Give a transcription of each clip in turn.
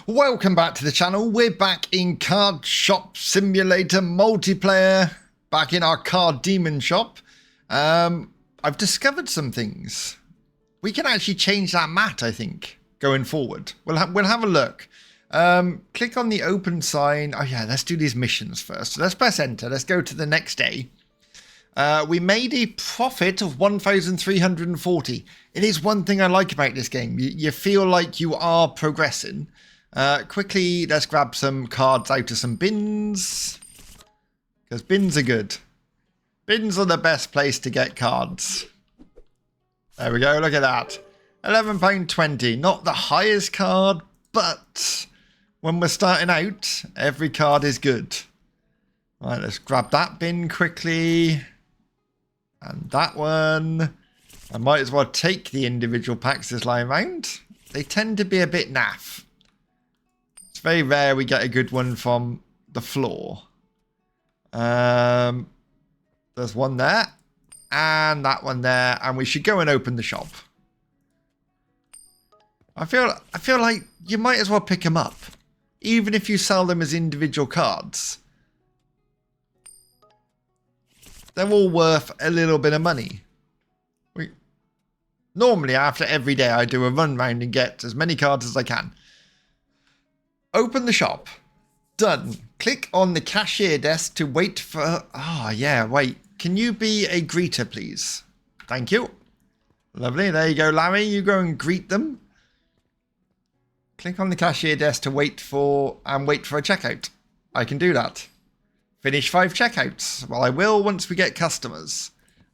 Welcome back to the channel. We're back in Card Shop Simulator multiplayer, back in our card demon shop. I've discovered some things. We can actually change that mat, I think, going forward. We'll have a look. Click on the open sign. Oh yeah, let's do these missions first. So let's press enter. Let's go to the next day. We made a profit of 1,340. It is one thing I like about this game. You feel like you are progressing. Quickly, let's grab some cards out of some bins. Because bins are good. Bins are the best place to get cards. There we go, look at that. £11.20. Not the highest card, but when we're starting out, every card is good. Alright, let's grab that bin quickly. And that one. I might as well take the individual packs this line round. They tend to be a bit naff. It's very rare we get a good one from the floor. There's one there. And that one there. And we should go and open the shop. I feel like you might as well pick them up. Even if you sell them as individual cards. They're all worth a little bit of money. Normally, after every day, I do a run round and get as many cards as I can. Open the shop. Done. Click on the cashier desk to wait for... Ah, yeah, wait. Can you be a greeter, please? Thank you. Lovely. There you go, Larry. You go and greet them. Click on the cashier desk to wait for a checkout. I can do that. Finish 5 checkouts. Well, I will once we get customers.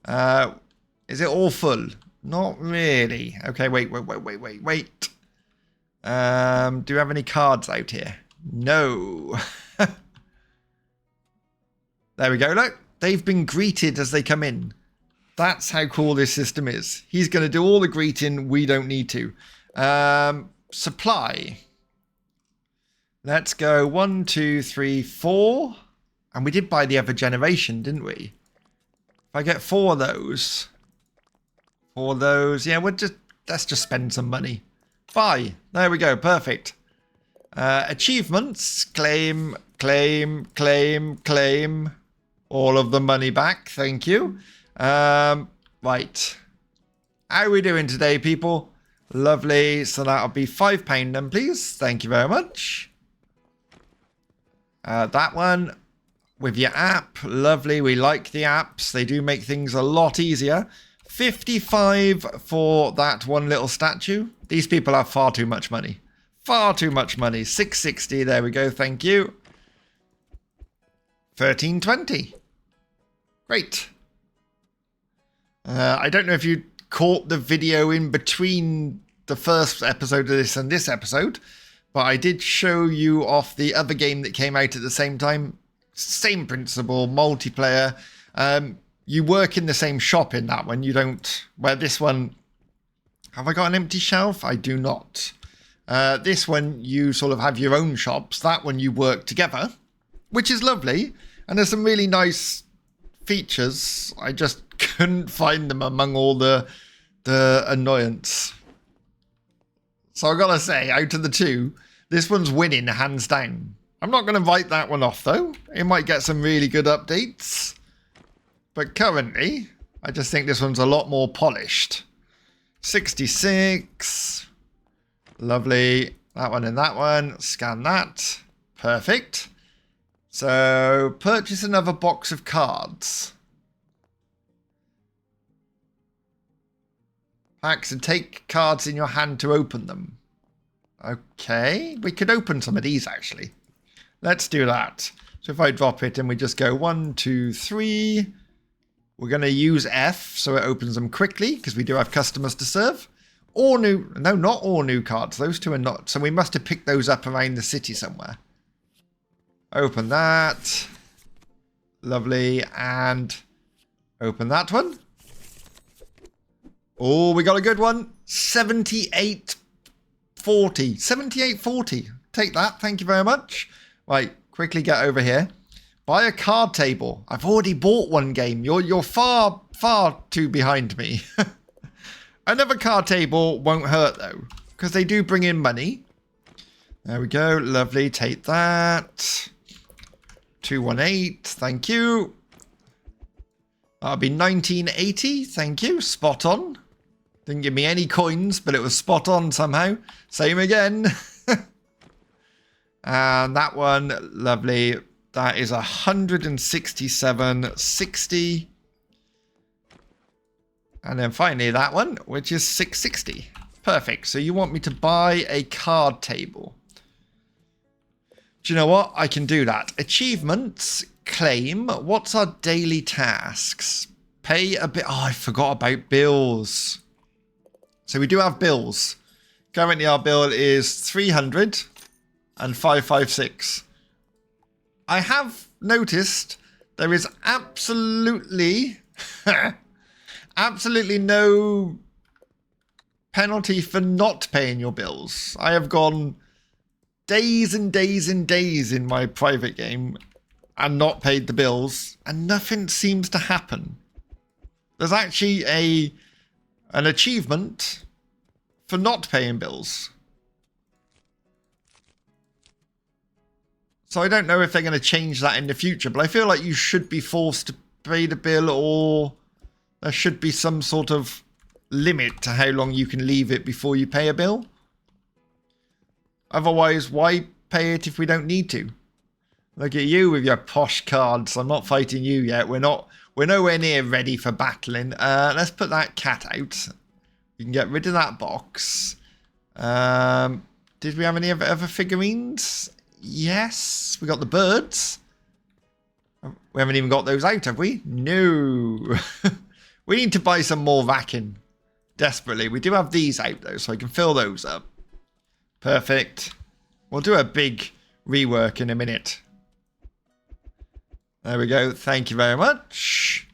Is it all full? Not really. Okay, wait. Do you have any cards out here? No. There we go. Look, they've been greeted as they come in. That's how cool this system is. He's going to do all the greeting. We don't need to. Supply. Let's go 1, 2, 3, 4. And we did buy the other generation, didn't we? If I get 4 of those. 4 of those. Yeah, let's just spend some money. Buy. There we go. Perfect. Achievements. Claim. All of the money back. Thank you. Right. How are we doing today, people? Lovely. So that'll be £5 then, please. Thank you very much. That one with your app. Lovely. We like the apps. They do make things a lot easier. 55 for that one little statue. These people have far too much money. Far too much money. 660. There we go. Thank you. 1320. Great. I don't know if you caught the video in between the first episode of this and this episode, but I did show you off the other game that came out at the same time. Same principle, multiplayer. You work in the same shop in that one. You don't... Where this one... Have I got an empty shelf? I do not. This one, you sort of have your own shops. That one, you work together, which is lovely. And there's some really nice features. I just couldn't find them among all the annoyance. So I've got to say, out of the two, this one's winning hands down. I'm not going to write that one off, though. It might get some really good updates. But currently, I just think this one's a lot more polished. 66. Lovely. That one and that one. Scan that. Perfect. So, purchase another box of cards. Packs and take cards in your hand to open them. Okay. We could open some of these, actually. Let's do that. So if I drop it and we just go 1, 2, 3. We're going to use F so it opens them quickly because we do have customers to serve. All new. No, not all new cards. Those two are not. So we must have picked those up around the city somewhere. Open that. Lovely. And open that one. Oh, we got a good one. 78.40. 78.40. Take that. Thank you very much. Right, quickly get over here. Buy a card table. I've already bought one game. You're far too behind me. Another card table won't hurt though, because they do bring in money. There we go. Lovely. Take that. 218. Thank you. That'll be 1980. Thank you. Spot on. Didn't give me any coins, but it was spot on somehow. Same again. And that one, lovely. That is 167.60. And then finally that one, which is 660. Perfect. So you want me to buy a card table. Do you know what? I can do that. Achievements, claim. What's our daily tasks? Pay a bit. Oh, I forgot about bills. So we do have bills. Currently our bill is 300 and 556. I have noticed there is absolutely, absolutely no penalty for not paying your bills. I have gone days and days and days in my private game and not paid the bills, and nothing seems to happen. There's actually an achievement for not paying bills. So I don't know if they're going to change that in the future, but I feel like you should be forced to pay the bill, or there should be some sort of limit to how long you can leave it before you pay a bill. Otherwise, why pay it if we don't need to? Look at you with your posh cards. I'm not fighting you yet. We're nowhere near ready for battling. Let's put that cat out. We can get rid of that box. Did we have any other figurines? Yes. We got the birds. We haven't even got those out, have we? No. We need to buy some more racking. Desperately. We do have these out, though, so I can fill those up. Perfect. We'll do a big rework in a minute. There we go. Thank you very much.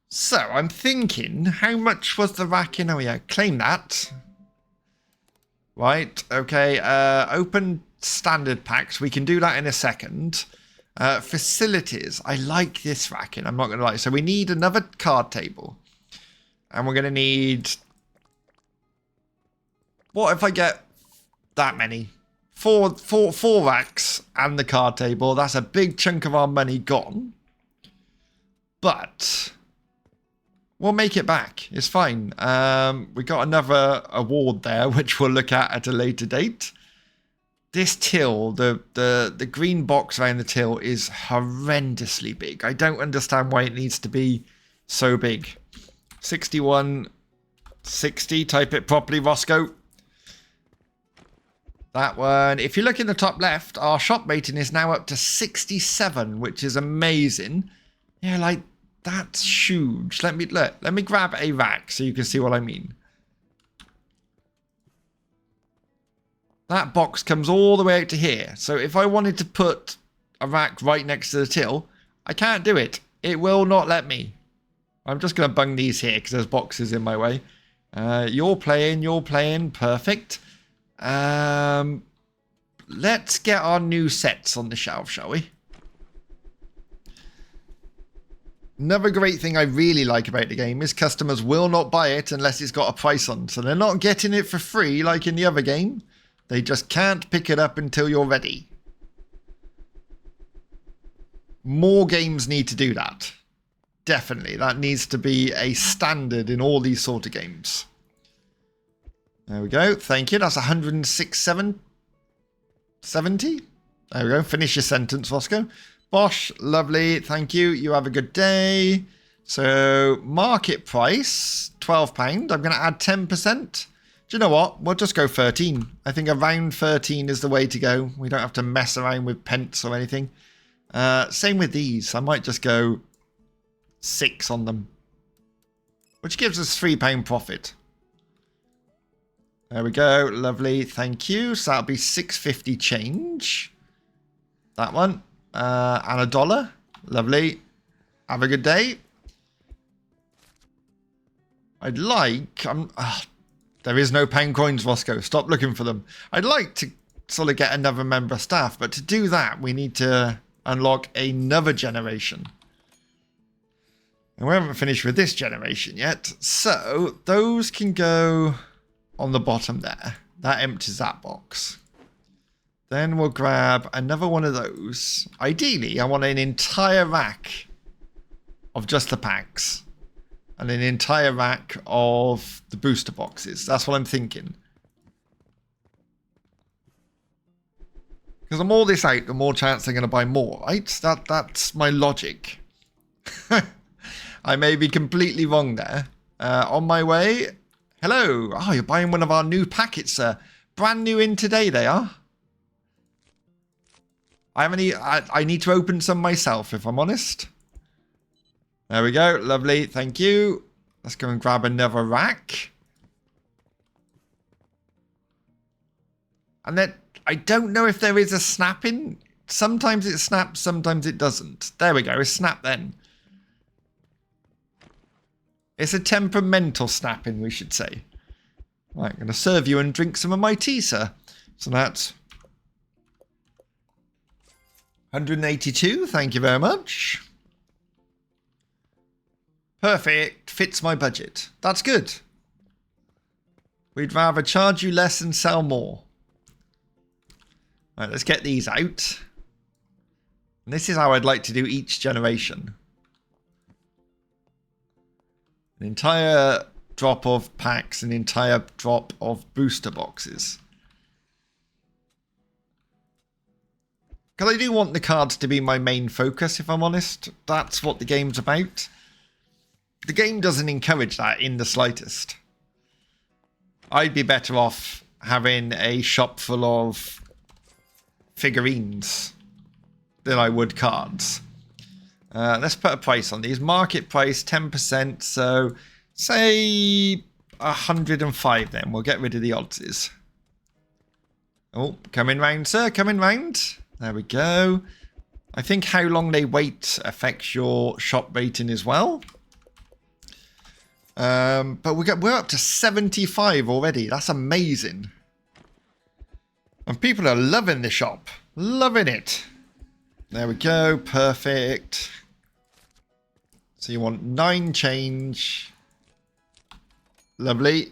So, I'm thinking, how much was the racking? Oh, yeah. Claim that. Right. Okay. Open standard packs. We can do that in a second. Facilities. I like this racking. I'm not going to lie. So, we need another card table. And we're going to need... What if I get that many? Four racks and the card table. That's a big chunk of our money gone. But we'll make it back. It's fine. We got another award there, which we'll look at a later date. This till, the green box around the till is horrendously big. I don't understand why it needs to be so big. 6160. Type it properly, Roscoe. That one. If you look in the top left, our shop rating is now up to 67, which is amazing. Yeah, like, that's huge. Let me grab a rack so you can see what I mean. That box comes all the way out to here. So if I wanted to put a rack right next to the till, I can't do it. It will not let me. I'm just going to bung these here because there's boxes in my way. You're playing. Perfect. Let's get our new sets on the shelf, shall we? Another great thing I really like about the game is customers will not buy it unless it's got a price on. So they're not getting it for free like in the other game. They just can't pick it up until you're ready. More games need to do that. Definitely. That needs to be a standard in all these sort of games. There we go. Thank you. That's 106.70. There we go. Finish your sentence, Roscoe. Bosh, lovely. Thank you. You have a good day. So, market price, £12. I'm going to add 10%. Do you know what? We'll just go 13. I think around 13 is the way to go. We don't have to mess around with pence or anything. Same with these. I might just go 6 on them, which gives us £3 profit. There we go. Lovely. Thank you. So that'll be 650 change. That one. And $1. Lovely. Have a good day. I'd like... there is no pound coins, Roscoe. Stop looking for them. I'd like to sort of get another member of staff, but to do that, we need to unlock another generation. And we haven't finished with this generation yet. So those can go... on the bottom there. That empties that box. Then we'll grab another one of those. Ideally, I want an entire rack of just the packs. And an entire rack of the booster boxes. That's what I'm thinking. Because the more this out, the more chance they're going to buy more, right? That's my logic. I may be completely wrong there. On my way. Hello. Oh, you're buying one of our new packets, sir. Brand new in today, they are. I need to open some myself, if I'm honest. There we go. Lovely. Thank you. Let's go and grab another rack. And then I don't know if there is a snapping. Sometimes it snaps, sometimes it doesn't. There we go. It's snap then. It's a temperamental snapping, we should say. Right, I'm going to serve you and drink some of my tea, sir. So that's 182. Thank you very much. Perfect. Fits my budget. That's good. We'd rather charge you less and sell more. Right, let's get these out. And this is how I'd like to do each generation. An entire drop of packs, an entire drop of booster boxes. Because I do want the cards to be my main focus, if I'm honest. That's what the game's about. The game doesn't encourage that in the slightest. I'd be better off having a shop full of figurines than I would cards. Let's put a price on these. Market price 10%. So say 105 then. We'll get rid of the oddses. Oh, coming round, sir. Coming round. There we go. I think how long they wait affects your shop rating as well. But we're up to 75 already. That's amazing. And people are loving the shop. Loving it. There we go. Perfect. So you want 9 change. Lovely.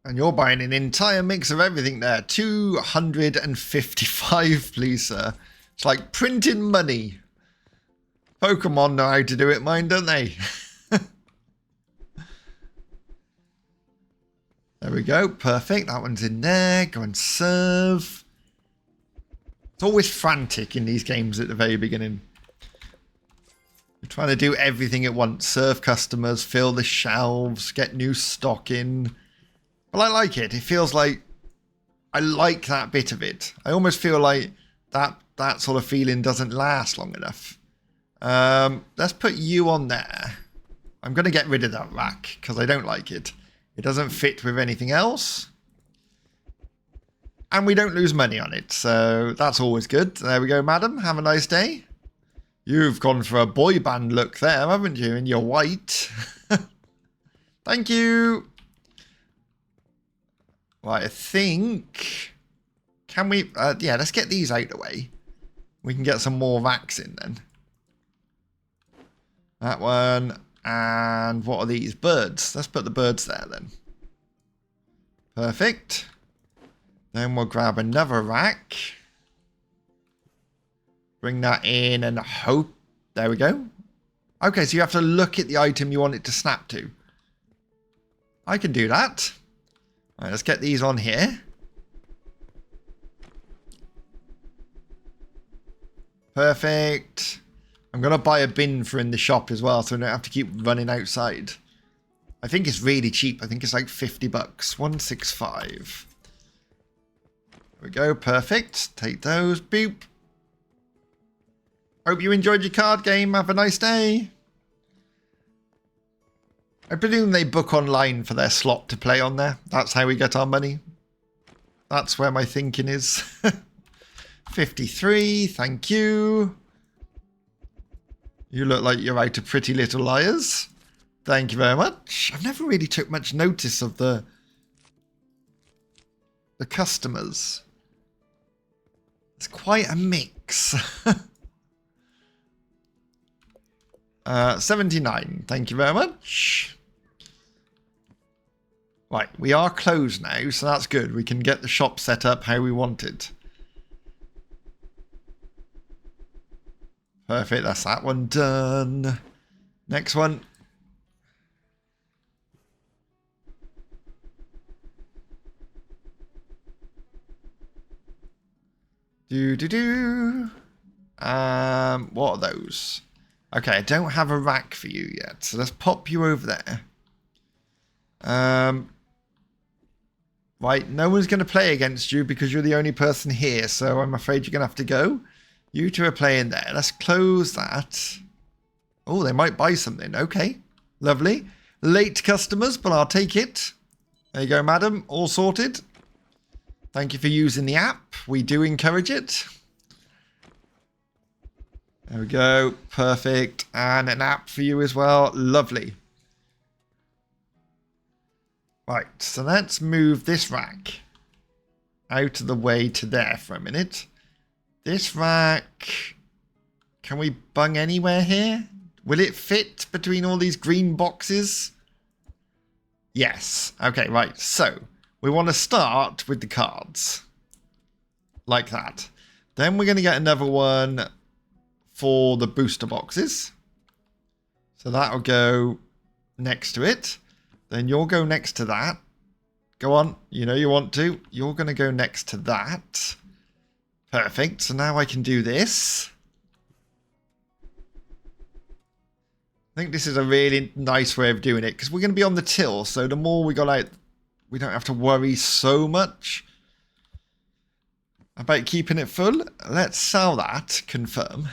And you're buying an entire mix of everything there. 255, please, sir. It's like printing money. Pokemon know how to do it, mine, don't they? There we go. Perfect. That one's in there. Go and serve. It's always frantic in these games at the very beginning. You're trying to do everything at once. Serve customers, fill the shelves, get new stock in. But I like it. It feels like I like that bit of it. I almost feel like that sort of feeling doesn't last long enough. Let's put you on there. I'm going to get rid of that rack because I don't like it. It doesn't fit with anything else. And we don't lose money on it. So that's always good. There we go, madam. Have a nice day. You've gone for a boy band look there, haven't you? In your white. Thank you. Right, I think... Can we... yeah, let's get these out of the way. We can get some more racks in then. That one. And what are these? Birds. Let's put the birds there then. Perfect. Then we'll grab another rack. Bring that in and hope... There we go. Okay, so you have to look at the item you want it to snap to. I can do that. All right, let's get these on here. Perfect. I'm going to buy a bin for in the shop as well, so I don't have to keep running outside. I think it's really cheap. I think it's like 50 bucks. 165. There we go. Perfect. Take those. Boop. Hope you enjoyed your card game. Have a nice day. I presume they book online for their slot to play on there. That's how we get our money. That's where my thinking is. 53. Thank you. You look like you're out of Pretty Little Liars. Thank you very much. I've never really took much notice of the customers. It's quite a mix. 79. Thank you very much. Right, we are closed now, so that's good. We can get the shop set up how we want it. Perfect, that's that one done. Next one. What are those? Okay, I don't have a rack for you yet, so let's pop you over there. Right, no one's going to play against you because you're the only person here, so I'm afraid you're going to have to go. You two are playing there. Let's close that. Oh, they might buy something. Okay, lovely. Late customers, but I'll take it. There you go, madam. All sorted. Thank you for using the app. We do encourage it. There we go. Perfect. And an app for you as well. Lovely. Right, so let's move this rack out of the way to there for a minute. This rack, can we bung anywhere here? Will it fit between all these green boxes? Yes. Okay, right. So we want to start with the cards. Like that. Then we're going to get another one for the booster boxes. So that'll go next to it. Then you'll go next to that. Go on. You know you want to. You're going to go next to that. Perfect. So now I can do this. I think this is a really nice way of doing it because we're going to be on the till. So the more we got out, we don't have to worry so much about keeping it full. Let's sell that. Confirm.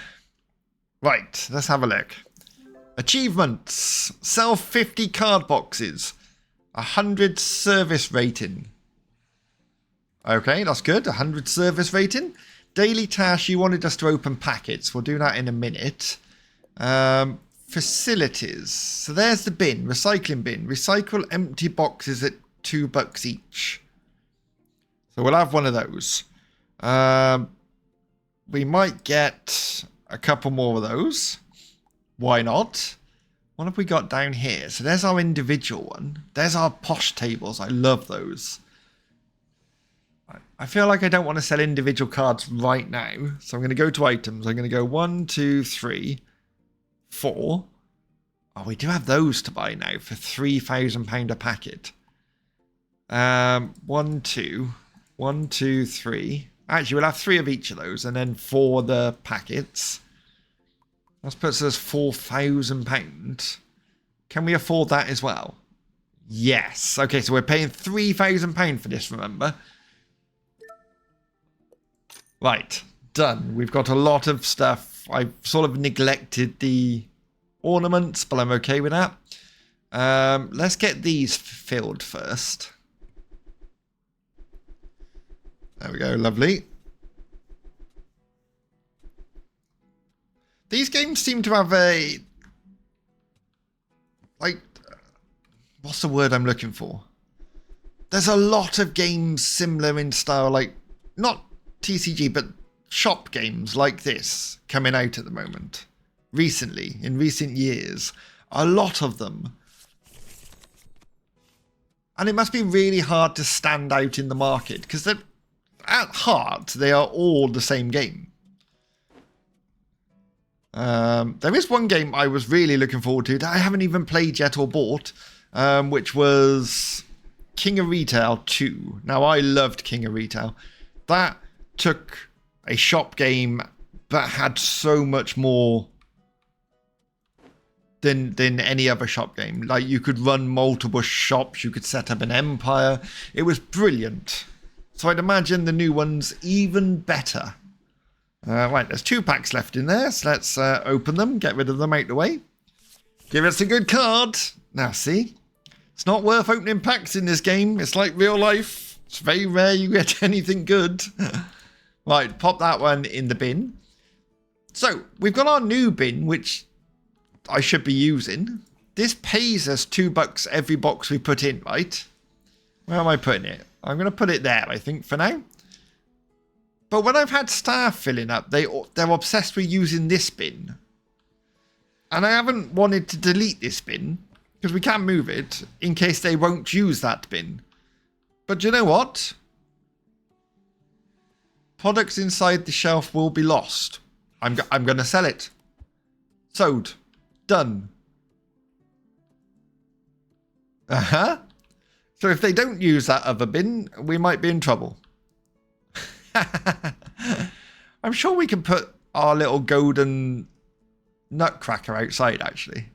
Right. Let's have a look. Achievements. Sell 50 card boxes. 100 service rating. Okay, that's good. 100 service rating. Daily task, you wanted us to open packets. We'll do that in a minute. Facilities. So there's the bin. Recycling bin. Recycle empty boxes at $2 each. So we'll have one of those. We might get a couple more of those. Why not? What have we got down here? So there's our individual one. There's our posh tables. I love those. I feel like I don't want to sell individual cards right now. So I'm going to go to items. I'm going to go 1, 2, 3, 4. Oh, we do have those to buy now for £3,000 a packet. 1, 2. 1, 2, 3. Actually, we'll have 3 of each of those. And then 4 the packets. That puts us £4,000. Can we afford that as well? Yes. Okay, so we're paying £3,000 for this, remember? Right. Done. We've got a lot of stuff. I've sort of neglected the ornaments, but I'm okay with that. Let's get these filled first. There we go. Lovely. These games seem to have a... like... what's the word I'm looking for? There's a lot of games similar in style, like... not TCG, but shop games like this coming out at the moment. Recently, in recent years. A lot of them. And it must be really hard to stand out in the market, because at heart, they are all the same game. There is one game I was really looking forward to that I haven't even played yet or bought, which was King of Retail 2. Now, I loved King of Retail. That took a shop game but had so much more than any other shop game. Like, you could run multiple shops, you could set up an empire. It was brilliant. So I'd imagine the new one's even better. Right, there's 2 packs left in there, so let's open them, get rid of them out the way. Give us a good card. Now, see? It's not worth opening packs in this game. It's like real life. It's very rare you get anything good. Right, pop that one in the bin. So, we've got our new bin, which I should be using. This pays us $2 every box we put in, right? Where am I putting it? I'm going to put it there, I think, for now. But when I've had staff filling up, they're obsessed with using this bin. And I haven't wanted to delete this bin. Because we can move it in case they won't use that bin. But you know what? Products inside the shelf will be lost. I'm going to sell it. Sold. Done. Uh-huh. So if they don't use that other bin, we might be in trouble. I'm sure we can put our little golden nutcracker outside, actually.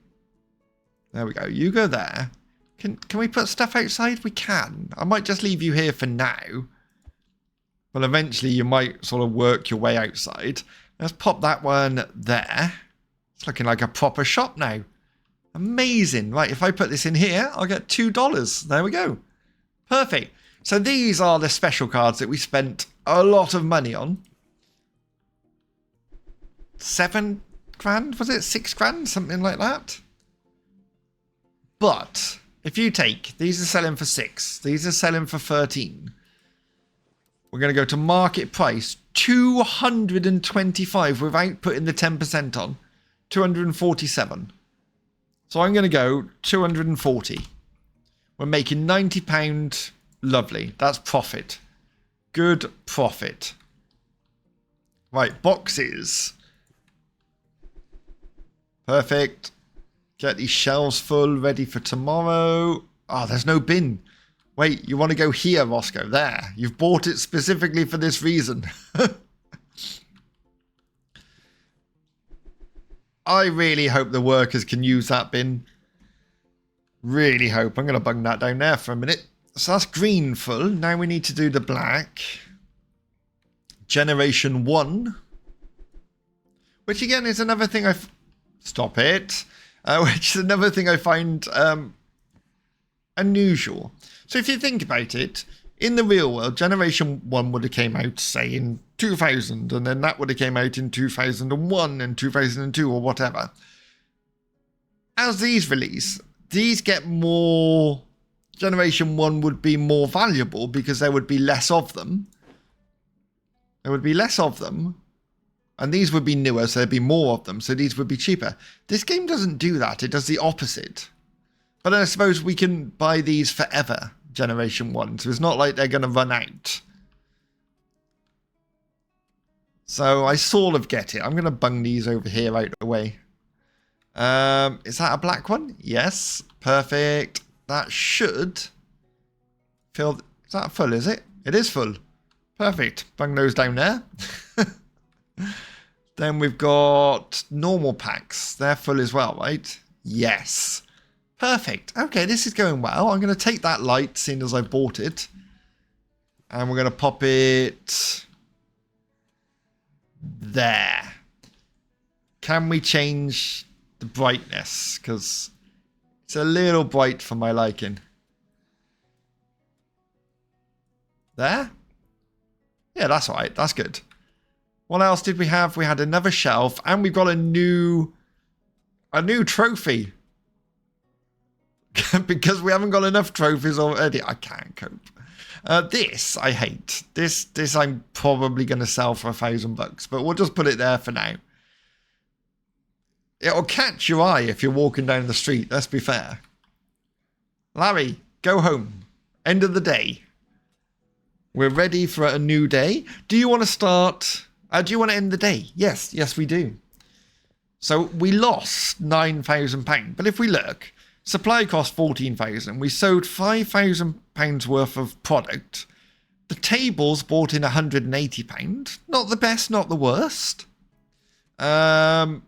There we go. You go there. Can we put stuff outside? We can. I might just leave you here for now. But eventually you might sort of work your way outside. Let's pop that one there. It's looking like a proper shop now. Amazing. Right, if I put this in here, I'll get $2. There we go. Perfect. So these are the special cards that we spent a lot of money on. 7 grand? Was it 6 grand? Something like that. But if you take, these are selling for 6. These are selling for 13. We're going to go to market price, 225 without putting the 10% on. 247. So I'm going to go 240. We're making £90. Lovely. That's profit. Good profit. Right, boxes. Perfect. Get these shelves full, ready for tomorrow. Oh, there's no bin. Wait, you want to go here, Roscoe? There. You've bought it specifically for this reason. I really hope the workers can use that bin. Really hope. I'm going to bung that down there for a minute. So that's green full. Now we need to do the black. Generation 1. Which again is another thing I've... Stop it. Which is another thing I find unusual. So if you think about it, in the real world, Generation 1 would have came out, say, in 2000, and then that would have came out in 2001 and 2002 or whatever. As these release, these get more... Generation 1 would be more valuable because there would be less of them. There would be less of them. And these would be newer, so there'd be more of them, so these would be cheaper. This game doesn't do that. It does the opposite. But I suppose we can buy these forever, Generation 1. So it's not like they're going to run out. So I sort of get it. I'm going to bung these over here out of the way. Is that a black one? Yes. Perfect. That should fill... Is that full, is it? It is full. Perfect. Bung those down there. Then we've got normal packs. They're full as well, right? Yes. Perfect. Okay, this is going well. I'm going to take that light, seeing as I bought it. And we're going to pop it... there. Can we change the brightness? Because it's a little bright for my liking. There? Yeah, that's all right. That's good. What else did we have? We had another shelf, and we've got a new trophy. Because we haven't got enough trophies already. I can't cope. This I hate. This I'm probably going to sell for $1,000, but we'll just put it there for now. It'll catch your eye if you're walking down the street. Let's be fair. Larry, go home. End of the day. We're ready for a new day. Do you want to start? Do you want to end the day? Yes, yes, we do. So we lost £9,000, but if we look, supply cost £14,000. We sold £5,000 worth of product. The tables bought in £180. Not the best, not the worst. Yeah.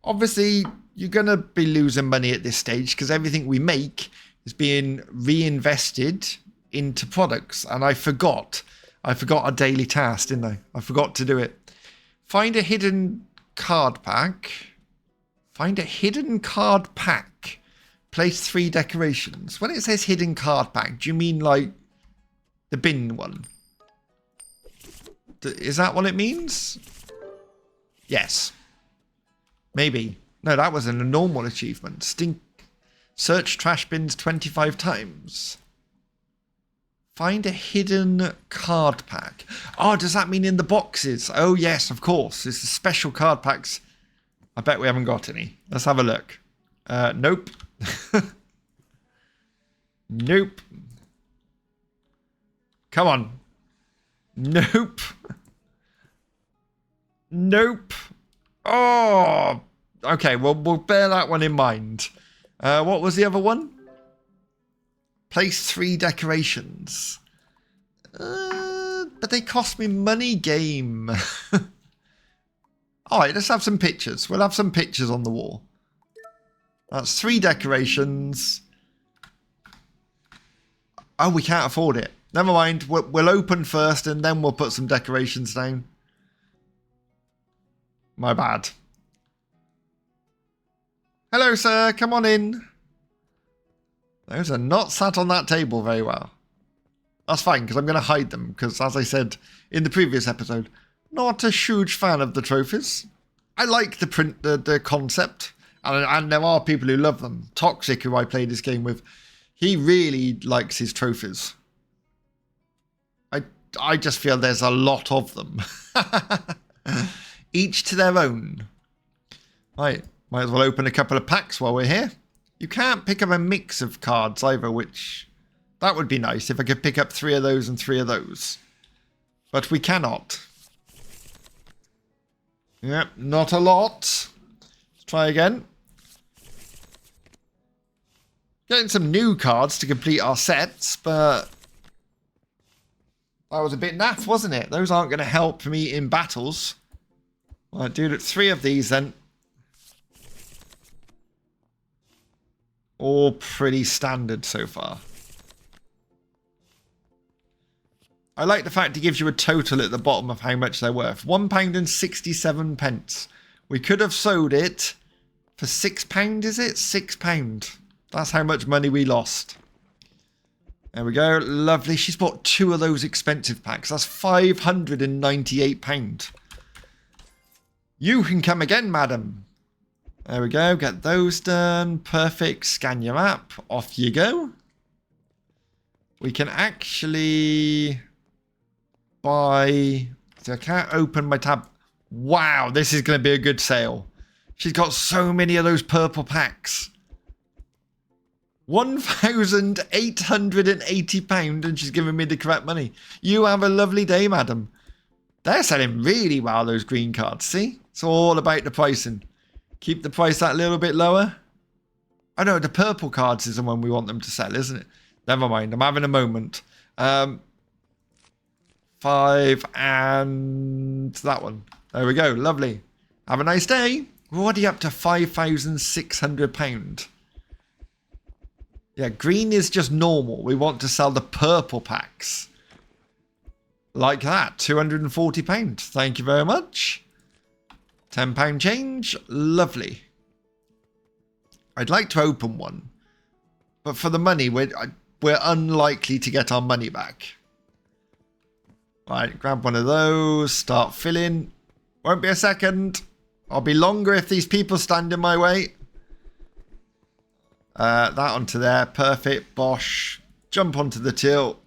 Obviously, you're going to be losing money at this stage because everything we make is being reinvested into products. And I forgot a daily task, didn't I? I forgot to do it. Find a hidden card pack. Find a hidden card pack. Place 3 decorations. When it says hidden card pack, do you mean like the bin one? Is that what it means? Yes. Maybe. No, that wasn't a normal achievement. Search trash bins 25 times. Find a hidden card pack. Oh, does that mean in the boxes? Oh, yes, of course. It's the special card packs I bet we haven't got any. Let's have a look. Nope. Nope. Come on. Nope. Nope. Oh. Okay, well, we'll bear that one in mind. What was the other one? Place 3 decorations. But they cost me money, game. Alright, let's have some pictures. We'll have some pictures on the wall. That's 3 decorations. Oh, we can't afford it. Never mind. We'll open first and then we'll put some decorations down. My bad. Hello, sir. Come on in. Those are not sat on that table very well. That's fine, because I'm going to hide them. Because, as I said in the previous episode, not a huge fan of the trophies. I like the concept. And there are people who love them. Toxic, who I played this game with, he really likes his trophies. I just feel there's a lot of them. Each to their own. Right, might as well open a couple of packs while we're here. You can't pick up a mix of cards either, which... that would be nice if I could pick up 3 of those and 3 of those. But we cannot. Yep, not a lot. Let's try again. Getting some new cards to complete our sets, but... that was a bit naff, wasn't it? Those aren't going to help me in battles. Right, do 3 of these then. All pretty standard so far. I like the fact it gives you a total at the bottom of how much they're worth. £1.67. We could have sold it for £6, is it? £6. That's how much money we lost. There we go. Lovely. She's bought 2 of those expensive packs. That's £598. You can come again, madam. There we go. Get those done. Perfect. Scan your app. Off you go. We can actually buy... so I can't open my tab. Wow, this is going to be a good sale. She's got so many of those purple packs. £1,880 and she's giving me the correct money. You have a lovely day, madam. They're selling really well, those green cards. See? It's all about the pricing. Keep the price that little bit lower. Oh no, the purple cards is the one we want them to sell, isn't it? Never mind, I'm having a moment. 5 and that one. There we go, lovely. Have a nice day. We're already up to £5,600. Yeah, green is just normal. We want to sell the purple packs. Like that, £240. Thank you very much. £10 change. Lovely. I'd like to open one. But for the money, we're unlikely to get our money back. Right, grab one of those. Start filling. Won't be a second. I'll be longer if these people stand in my way. That onto there. Perfect. Bosh. Jump onto the till.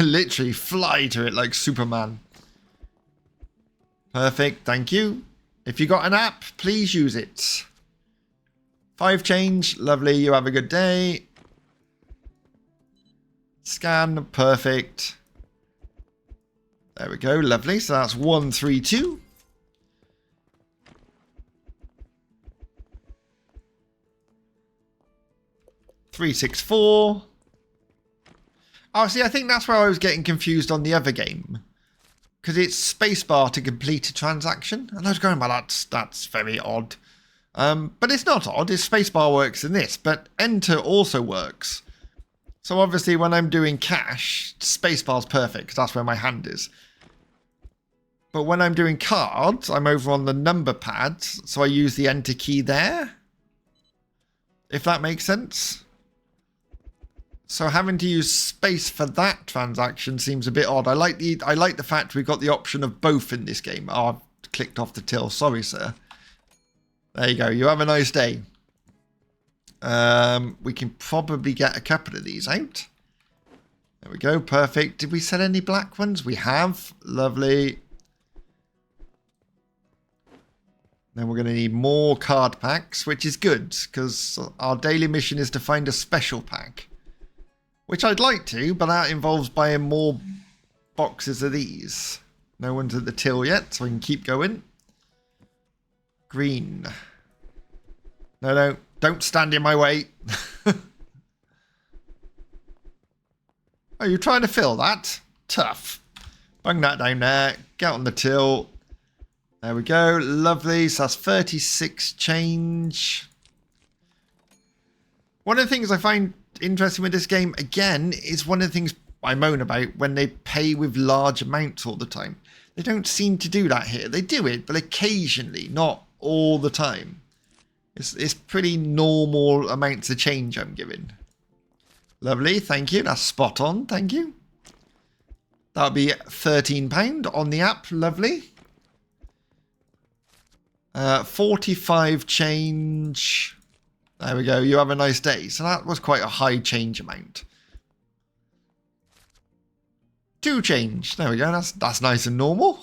Literally fly to it like Superman. Perfect. Thank you. If you got an app, please use it. 5 change. Lovely. You have a good day. Scan. Perfect. There we go. Lovely. So that's 132. $364. Oh, see, I think that's where I was getting confused on the other game. Because it's spacebar to complete a transaction. And I was going, well, that's very odd. But it's not odd. It's spacebar works in this. But enter also works. So obviously when I'm doing cash, spacebar's perfect. Because that's where my hand is. But when I'm doing cards, I'm over on the number pad. So I use the enter key there. If that makes sense. So having to use space for that transaction seems a bit odd. I like the fact we've got the option of both in this game. Oh, I've clicked off the till. Sorry, sir. There you go. You have a nice day. We can probably get a couple of these out. There we go. Perfect. Did we sell any black ones? We have. Lovely. Then we're going to need more card packs, which is good, because our daily mission is to find a special pack. Which I'd like to, but that involves buying more boxes of these. No one's at the till yet, so I can keep going. Green. No, don't stand in my way. Oh, you're trying to fill that? Tough. Bung that down there. Get on the till. There we go. Lovely. So that's 36 change. One of the things I find interesting with this game, again, is one of the things I moan about when they pay with large amounts all the time. They don't seem to do that here. They do it, but occasionally, not all the time. It's pretty normal amounts of change I'm giving. Lovely, thank you. That's spot on, thank you. That'll be £13 on the app, lovely. 45 change. There we go, you have a nice day. So that was quite a high change amount. 2 change, there we go, that's nice and normal.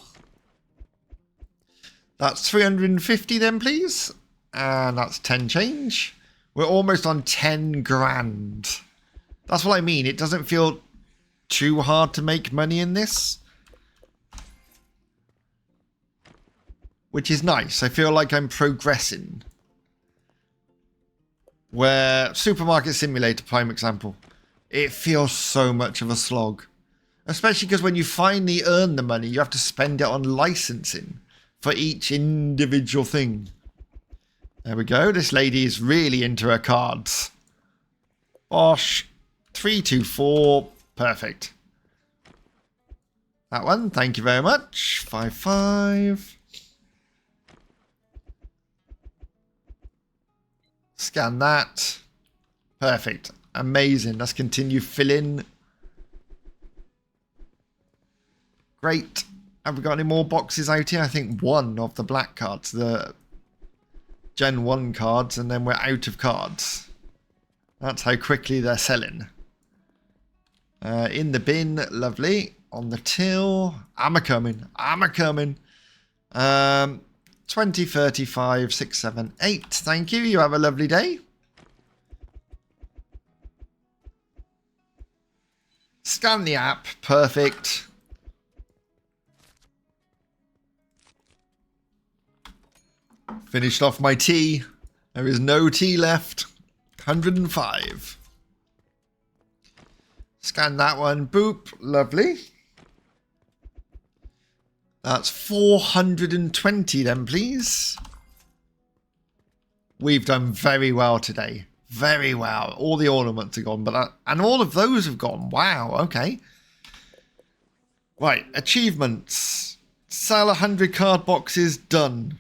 That's 350 then, please. And that's 10 change. We're almost on 10 grand. That's what I mean. It doesn't feel too hard to make money in this. Which is nice. I feel like I'm progressing. Where Supermarket Simulator, prime example. It feels so much of a slog. Especially because when you finally earn the money, you have to spend it on licensing for each individual thing. There we go. This lady is really into her cards. Bosh. 324. Perfect. That one. Thank you very much. 55. Scan that. Perfect. Amazing. Let's continue filling. Great. Have we got any more boxes out here? I think one of the black cards. The Gen 1 cards, and then we're out of cards. That's how quickly they're selling. In the bin, lovely. On the till, I'm a-coming. 20, 35, 6, 7, 8. Thank you. You have a lovely day. Scan the app. Perfect. Finished off my tea. There is no tea left. 105. Scan that one. Boop. Lovely. That's 420 then, please. We've done very well today. Very well. All the ornaments are gone, but and all of those have gone. Wow. Okay. Right. Achievements. Sell 100 card boxes. Done.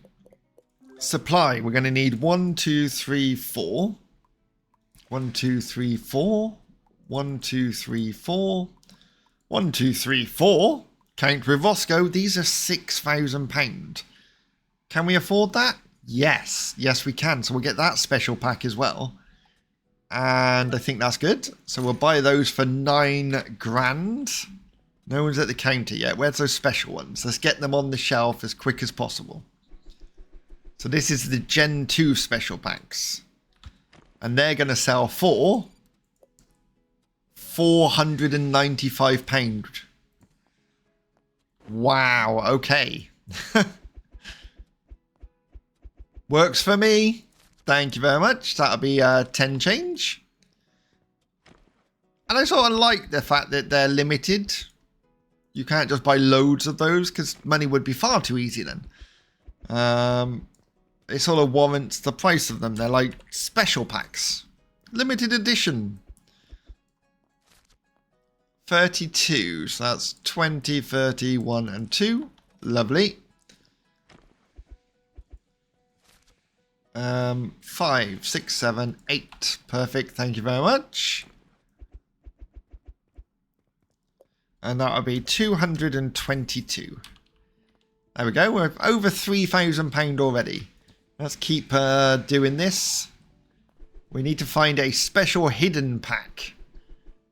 Supply, we're going to need 1, 2, 3, 4. 1, 2, 3, 4. 1, 2, 3, 4. 1, 2, 3, 4. Count with Roscoe. These are £6,000. Can we afford that? Yes. Yes, we can. So we'll get that special pack as well. And I think that's good. So we'll buy those for 9 grand. No one's at the counter yet. Where's those special ones? Let's get them on the shelf as quick as possible. So this is the Gen 2 special packs. And they're going to sell for £495. Wow, okay. Works for me. Thank you very much. That'll be 10 change. And I sort of like the fact that they're limited. You can't just buy loads of those because money would be far too easy then. It sort of warrants the price of them. They're like special packs. Limited edition. 32. So that's 20, 30, 1 and 2. Lovely. 5, 6, 7, 8. Perfect. Thank you very much. And that would be 222. There we go. We're over £3,000 already. Let's keep doing this. We need to find a special hidden pack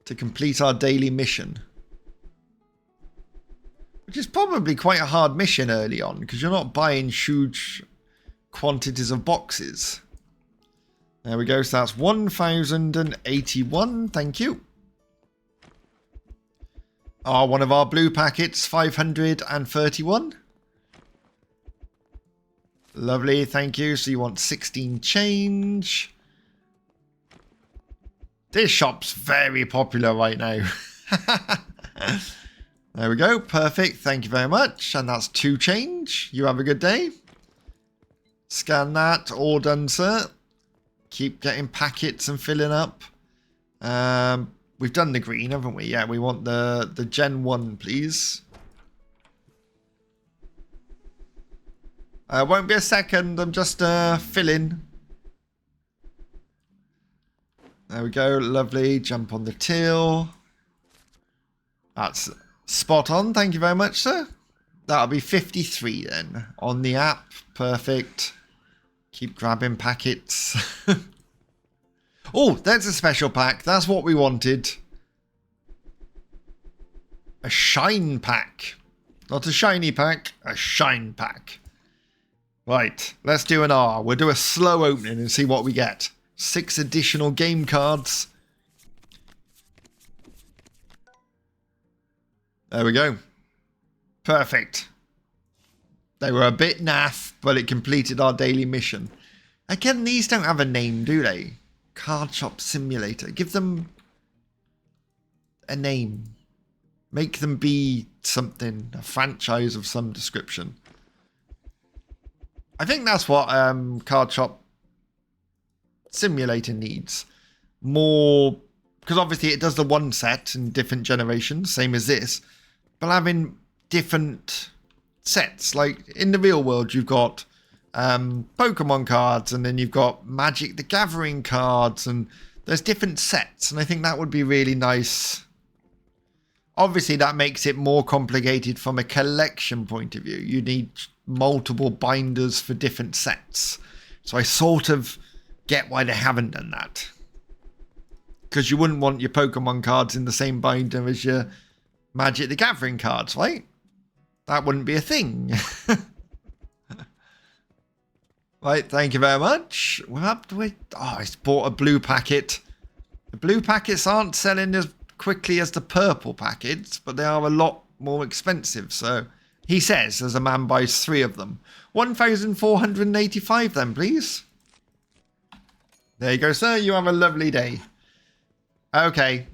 to complete our daily mission. Which is probably quite a hard mission early on, because you're not buying huge quantities of boxes. There we go. So that's 1,081. Thank you. One of our blue packets, 531. Lovely, thank you. So you want 16 change. This shop's very popular right now. There we go. Perfect. Thank you very much. And that's 2 change. You have a good day. Scan that. All done, sir. Keep getting packets and filling up. We've done the green, haven't we? Yeah, we want the Gen 1, please. Won't be a second. I'm just filling. There we go. Lovely. Jump on the till. That's spot on. Thank you very much, sir. That'll be 53 then on the app. Perfect. Keep grabbing packets. Oh, there's a special pack. That's what we wanted. A shine pack. Not a shiny pack, a shine pack. Right, let's do an R. We'll do a slow opening and see what we get. 6 additional game cards. There we go. Perfect. They were a bit naff, but it completed our daily mission. Again, these don't have a name, do they? Card Shop Simulator. Give them a name. Make them be something. A franchise of some description. I think that's what Card Shop Simulator needs. More, because obviously it does the one set in different generations, same as this. But having different sets. Like in the real world, you've got Pokemon cards, and then you've got Magic the Gathering cards, and there's different sets, and I think that would be really nice. Obviously that makes it more complicated from a collection point of view. You need multiple binders for different sets, so I sort of get why they haven't done that, because you wouldn't want your Pokemon cards in the same binder as your Magic the Gathering cards, right? That wouldn't be a thing. Right, thank you very much. We'll have to wait. Oh, I bought a blue packet. The blue packets aren't selling as quickly as the purple packets, but they are a lot more expensive. So he says, as a man buys 3 of them. 1,485 then, please. There you go, sir. You have a lovely day. Okay.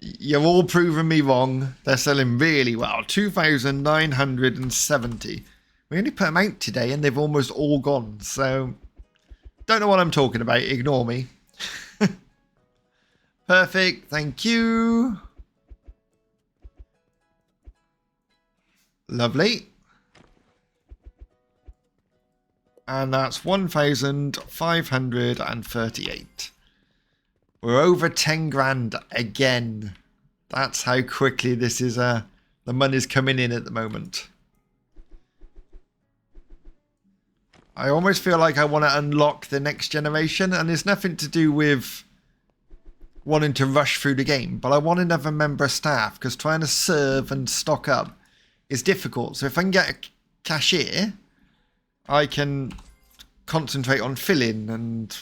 You're all proving me wrong. They're selling really well. 2,970. We only put them out today and they've almost all gone. So, don't know what I'm talking about. Ignore me. Perfect. Thank you. Lovely. And that's 1,538. We're over 10 grand again. That's how quickly this is. The money's coming in at the moment. I almost feel like I want to unlock the next generation, and it's nothing to do with wanting to rush through the game, but I want another member of staff, because trying to serve and stock up is difficult. So if I can get a cashier, I can concentrate on filling, and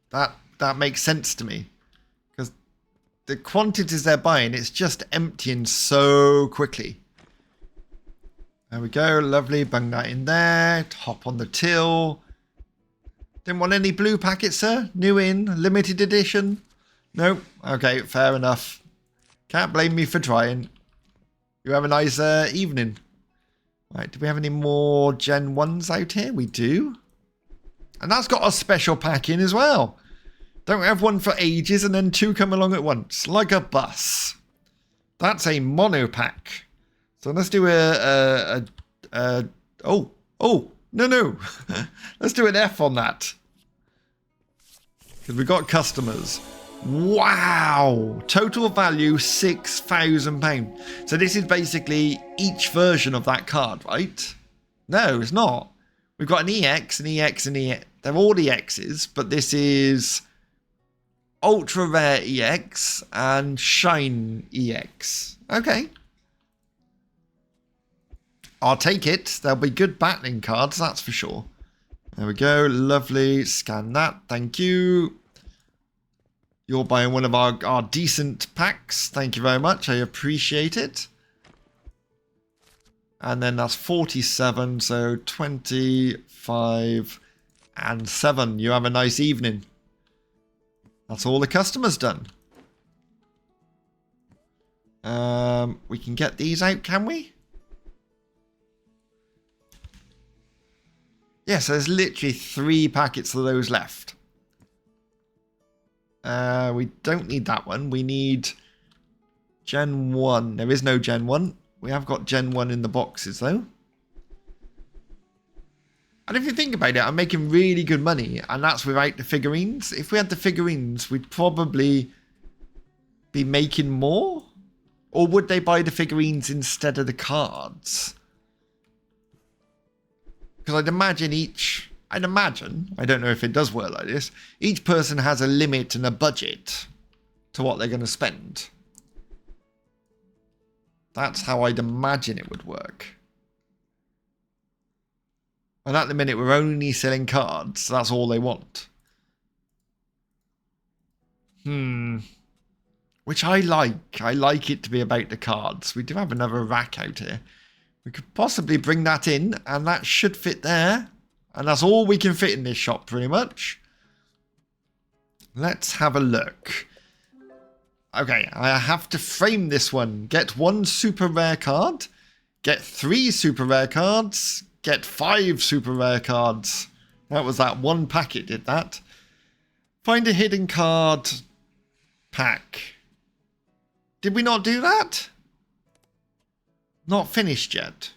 that makes sense to me, because the quantities they're buying, it's just emptying so quickly. There we go, lovely, bung that in there, hop on the till. Didn't want any blue packets, sir? New in, limited edition? Nope, okay, fair enough. Can't blame me for trying. You have a nice evening. Right, do we have any more Gen 1s out here? We do. And that's got a special pack in as well. Don't have one for ages and then 2 come along at once, like a bus. That's a mono pack. So let's do no. Let's do an F on that. Because we've got customers. Wow. Total value, £6,000. So this is basically each version of that card, right? No, it's not. We've got an EX, an EX, and EX. They're all EXs, but this is Ultra Rare EX and Shine EX. Okay. I'll take it. There'll be good battling cards, that's for sure. There we go. Lovely. Scan that. Thank you. You're buying one of our decent packs. Thank you very much. I appreciate it. And then that's 47. So 25 and 7. You have a nice evening. That's all the customers done. We can get these out, can we? Yes, there's literally 3 packets of those left. We don't need that one. We need Gen 1. There is no Gen 1. We have got Gen 1 in the boxes, though. And if you think about it, I'm making really good money, and that's without the figurines. If we had the figurines, we'd probably be making more. Or would they buy the figurines instead of the cards? Because I'd imagine I don't know if it does work like this, each person has a limit and a budget to what they're going to spend. That's how I'd imagine it would work. And at the minute, we're only selling cards. So that's all they want. Which I like. I like it to be about the cards. We do have another rack out here. We could possibly bring that in, and that should fit there. And that's all we can fit in this shop, pretty much. Let's have a look. Okay, I have to frame this one. Get 1 super rare card. Get 3 super rare cards. Get 5 super rare cards. That was that one packet did that. Find a hidden card pack. Did we not do that? Not finished yet.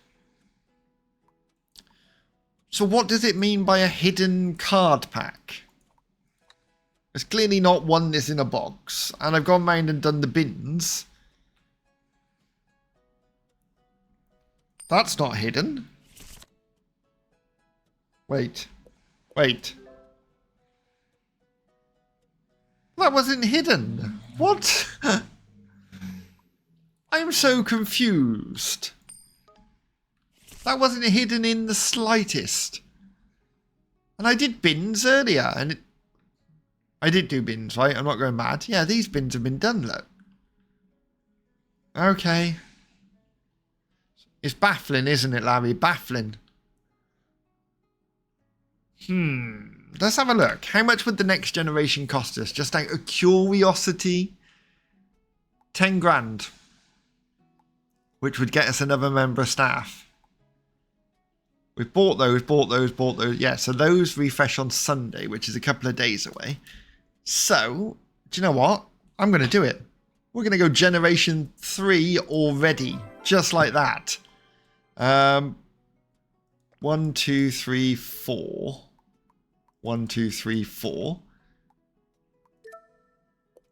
So what does it mean by a hidden card pack? It's clearly not one that's in a box. And I've gone round and done the bins. That's not hidden. Wait. That wasn't hidden. What? I'm so confused. That wasn't hidden in the slightest. And I did bins earlier, and I did do bins, right? I'm not going mad. Yeah, these bins have been done, look. Okay. It's baffling, isn't it, Larry? Baffling. Let's have a look. How much would the next generation cost us? Just out of curiosity. 10 grand. Which would get us another member of staff. We've bought those. Yeah, so those refresh on Sunday, which is a couple of days away. So, do you know what? I'm going to do it. We're going to go generation 3 already. Just like that. 1, 2, 3, 4. 1, 2, 3, 4.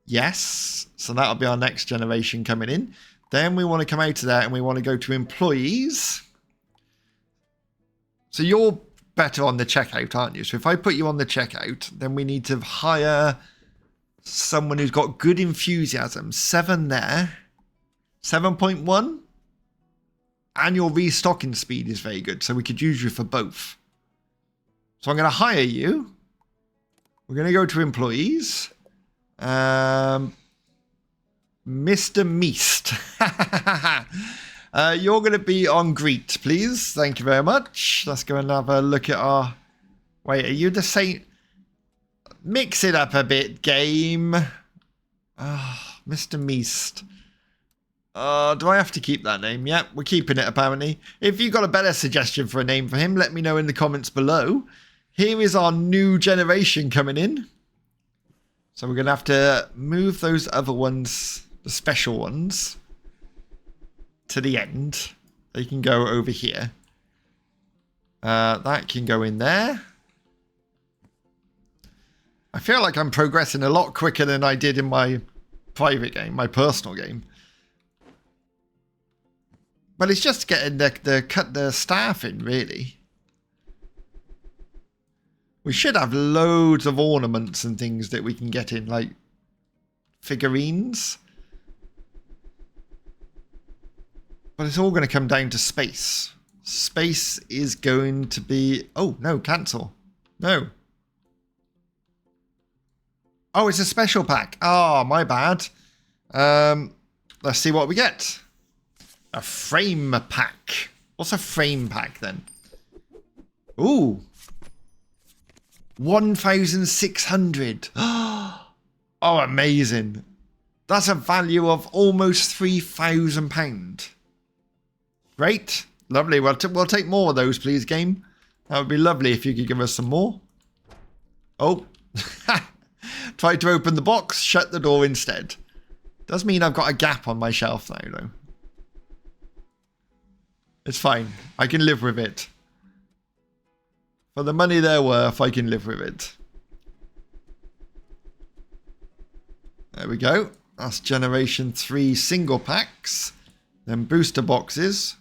Yes. So that'll be our next generation coming in. Then we want to come out of there and we want to go to employees. So you're better on the checkout, aren't you? So if I put you on the checkout, then we need to hire someone who's got good enthusiasm. 7 there. 7.1. And your restocking speed is very good. So we could use you for both. So I'm going to hire you. We're going to go to employees. Mr. Meast. You're going to be on greet, please. Thank you very much. Let's go and have a look at our... Wait, are you the same... Mix it up a bit, game. Mr. Meast. Do I have to keep that name? Yep, we're keeping it, apparently. If you've got a better suggestion for a name for him, let me know in the comments below. Here is our new generation coming in. So we're going to have to move those other ones, the special ones, to the end. They can go over here. That can go in there. I feel like I'm progressing a lot quicker than I did in my private game, my personal game. But it's just getting the staff in, really. We should have loads of ornaments and things that we can get in, like figurines. But it's all going to come down to space. Space is going to be... Oh, no, cancel. No. Oh, it's a special pack. Oh, my bad. Let's see what we get. A frame pack. What's a frame pack then? Ooh. 1,600. Oh, amazing. That's a value of almost £3,000. Great. Lovely. We'll take more of those, please, game. That would be lovely if you could give us some more. Oh. Tried to open the box, shut the door instead. Does mean I've got a gap on my shelf now, though. It's fine. I can live with it. For the money they're worth, I can live with it. There we go. That's Generation 3 single packs. Then booster boxes.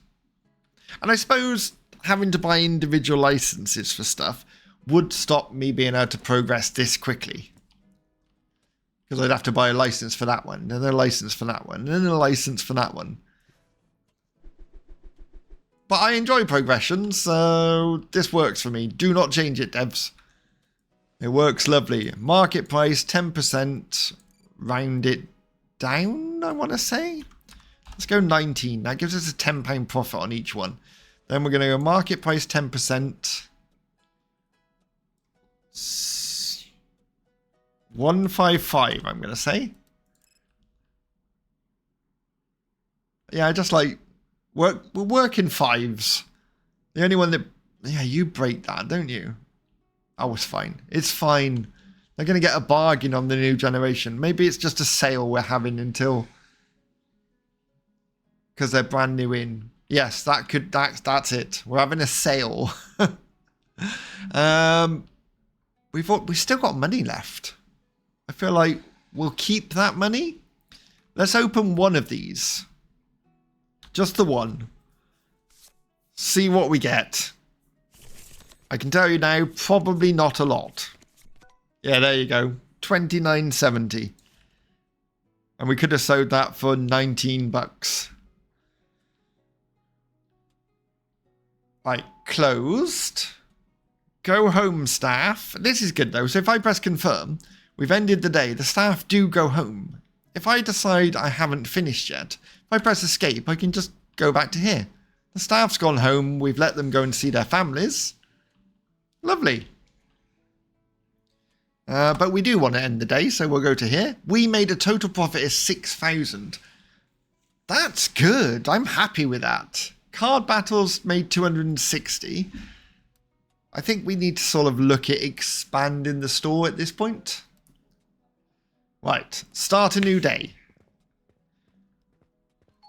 And I suppose having to buy individual licenses for stuff would stop me being able to progress this quickly. Because I'd have to buy a license for that one, and then a license for that one, and then a license for that one. But I enjoy progression, so this works for me. Do not change it, devs. It works lovely. Market price, 10%. Round it down, I want to say. Let's go 19. That gives us a £10 profit on each one. Then we're going to go market price 10%. 155, I'm going to say. Yeah, just like we'll work in fives. The only one that, yeah, you break that, don't you? Oh, it's fine. It's fine. They're going to get a bargain on the new generation. Maybe it's just a sale we're having until, because they're brand new in. Yes, that's it. We're having a sale. We've still got money left. I feel like we'll keep that money. Let's open one of these. Just the one. See what we get. I can tell you now, probably not a lot. Yeah, there you go. 29.70. And we could have sold that for 19 bucks. Right, closed. Go home, staff. This is good though. So if I press confirm, we've ended the day. The staff do go home. If I decide I haven't finished yet, if I press escape, I can just go back to here. The staff's gone home. We've let them go and see their families. Lovely. But we do want to end the day, so we'll go to here. We made a total profit of 6,000. That's good. I'm happy with that. Card battles made 260. I think we need to sort of look at expanding the store at this point. Right, start a new day.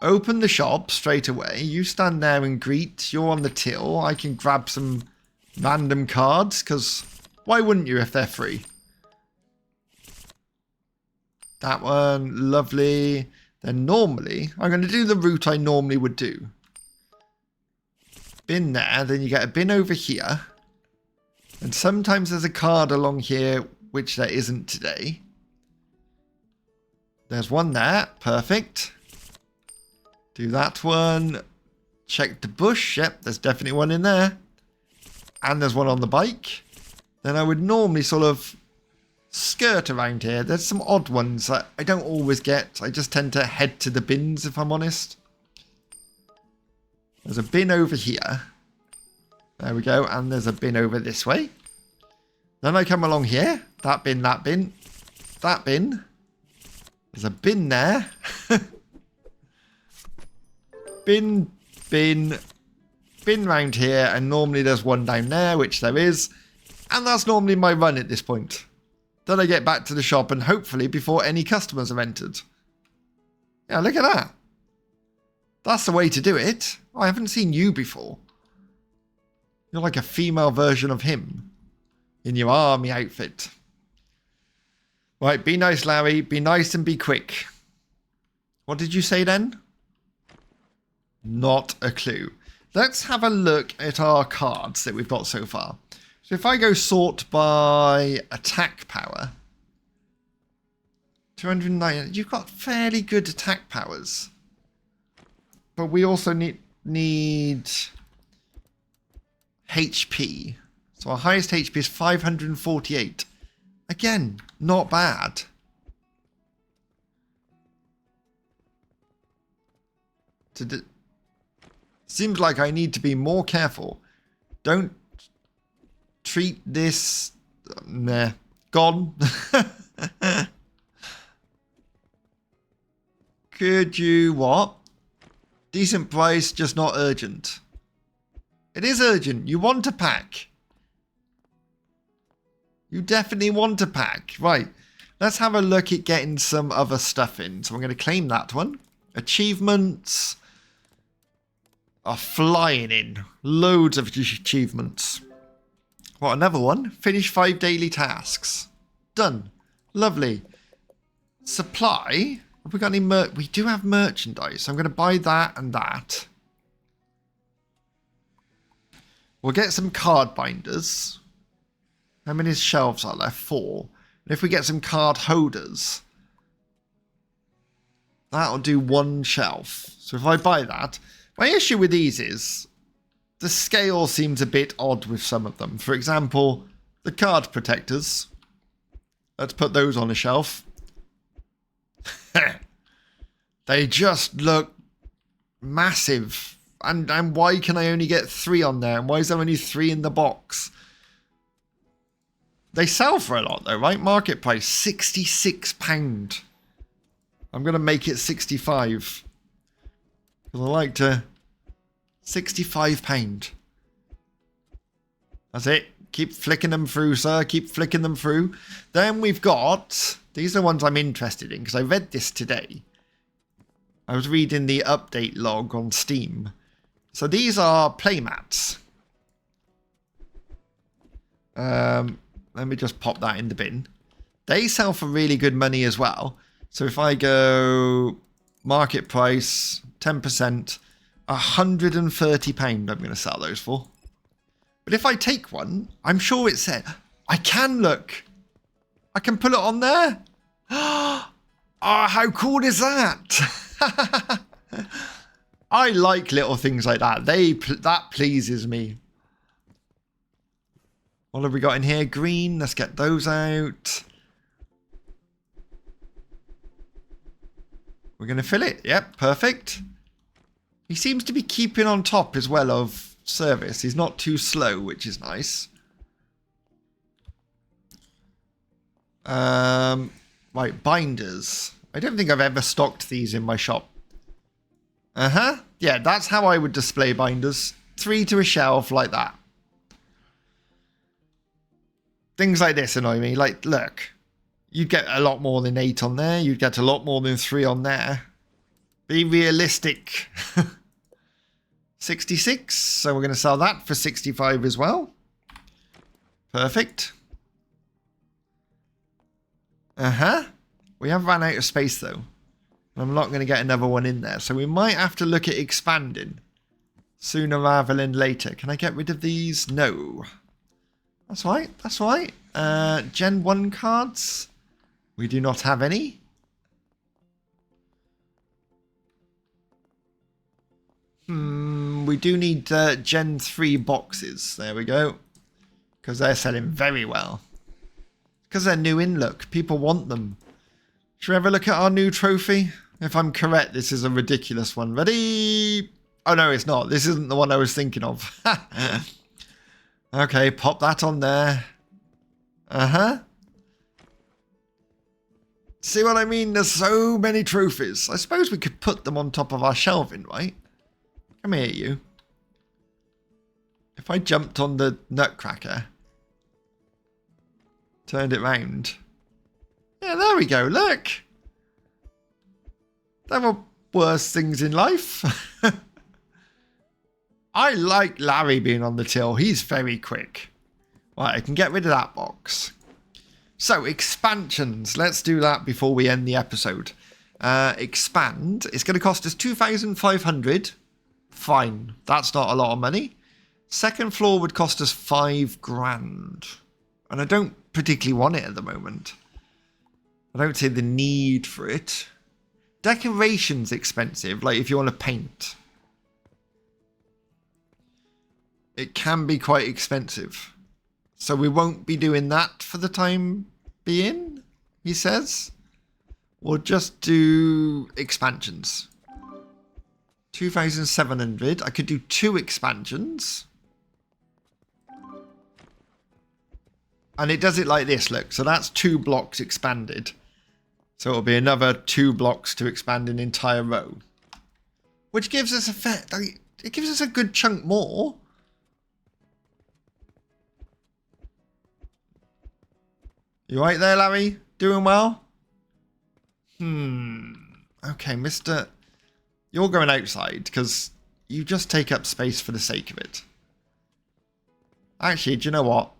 Open the shop straight away. You stand there and greet. You're on the till. I can grab some random cards, because why wouldn't you if they're free? That one, lovely. Then normally, I'm going to do the route I normally would do. Bin there, then you get a bin over here. And sometimes there's a card along here, which there isn't today. There's one there, perfect. Do that one. Check the bush, yep, there's definitely one in there. And there's one on the bike. Then I would normally sort of skirt around here. There's some odd ones that I don't always get. I just tend to head to the bins, if I'm honest. There's a bin over here. There we go. And there's a bin over this way. Then I come along here. That bin, that bin. That bin. There's a bin there. Bin, bin, bin round here. And normally there's one down there, which there is. And that's normally my run at this point. Then I get back to the shop and hopefully before any customers have entered. Yeah, look at that. That's the way to do it. Oh, I haven't seen you before. You're like a female version of him in your army outfit. Right, be nice, Larry. Be nice and be quick. What did you say then? Not a clue. Let's have a look at our cards that we've got so far. So if I go sort by attack power, 209, you've got fairly good attack powers. But we also need HP. So So our highest HP is 548. Again, not bad. Seems like I need to be more careful. Don't treat this... Nah. Gone. Could you what? Decent price, just not urgent. It is urgent. You want a pack. You definitely want a pack. Right. Let's have a look at getting some other stuff in. So I'm going to claim that one. Achievements are flying in. Loads of achievements. What, another one? Finish 5 daily tasks. Done. Lovely. Supply. Have we got any we do have merchandise. So I'm going to buy that and that. We'll get some card binders. How many shelves are there? 4. And if we get some card holders, that'll do 1 shelf. So if I buy that, my issue with these is the scale seems a bit odd with some of them. For example, the card protectors. Let's put those on a shelf. They just look massive. And why can I only get 3 on there? And why is there only 3 in the box? They sell for a lot though, right? Market price, £66. I'm going to make it 65. Because I like to... £65. That's it. Keep flicking them through, sir. Keep flicking them through. Then we've got... These are the ones I'm interested in, because I read this today. I was reading the update log on Steam. So these are playmats. Let me just pop that in the bin. They sell for really good money as well. So if I go market price, 10%, £130 I'm going to sell those for. But if I take one, I'm sure it said, I can look. I can put it on there. Oh, how cool is that? I like little things like that. That pleases me. What have we got in here? Green. Let's get those out. We're going to fill it. Yep, perfect. He seems to be keeping on top as well of service. He's not too slow, which is nice. Right, binders. I don't think I've ever stocked these in my shop. Yeah, that's how I would display binders. 3 to a shelf like that. Things like this annoy me. Like, look. You'd get a lot more than 8 on there. You'd get a lot more than 3 on there. Be realistic. 66. So we're going to sell that for 65 as well. Perfect. We have run out of space though. I'm not going to get another one in there. So we might have to look at expanding sooner rather than later. Can I get rid of these? No. That's right. That's right. Gen 1 cards. We do not have any. We do need Gen 3 boxes. There we go. Because they're selling very well. Because they're new in look. People want them. Should we have a look at our new trophy? If I'm correct, this is a ridiculous one. Ready? Oh, no, it's not. This isn't the one I was thinking of. Okay, pop that on there. See what I mean? There's so many trophies. I suppose we could put them on top of our shelving, right? Come here, you. If I jumped on the nutcracker, turned it round. Yeah, there we go, look. There were worse things in life. I like Larry being on the till. He's very quick. Right, I can get rid of that box. So, expansions. Let's do that before we end the episode. Expand. It's going to cost us 2,500. Fine. That's not a lot of money. Second floor would cost us 5 grand. And I don't particularly want it at the moment. I don't see the need for it. Decoration's expensive, like if you want to paint. It can be quite expensive. So we won't be doing that for the time being, he says. We'll just do expansions. 2,700. I could do 2 expansions. And it does it like this, look. So that's 2 blocks expanded. So it'll be another 2 blocks to expand an entire row. Which gives us it gives us a good chunk more. You right there, Larry? Doing well? Okay, Mister. You're going outside because you just take up space for the sake of it. Actually, do you know what?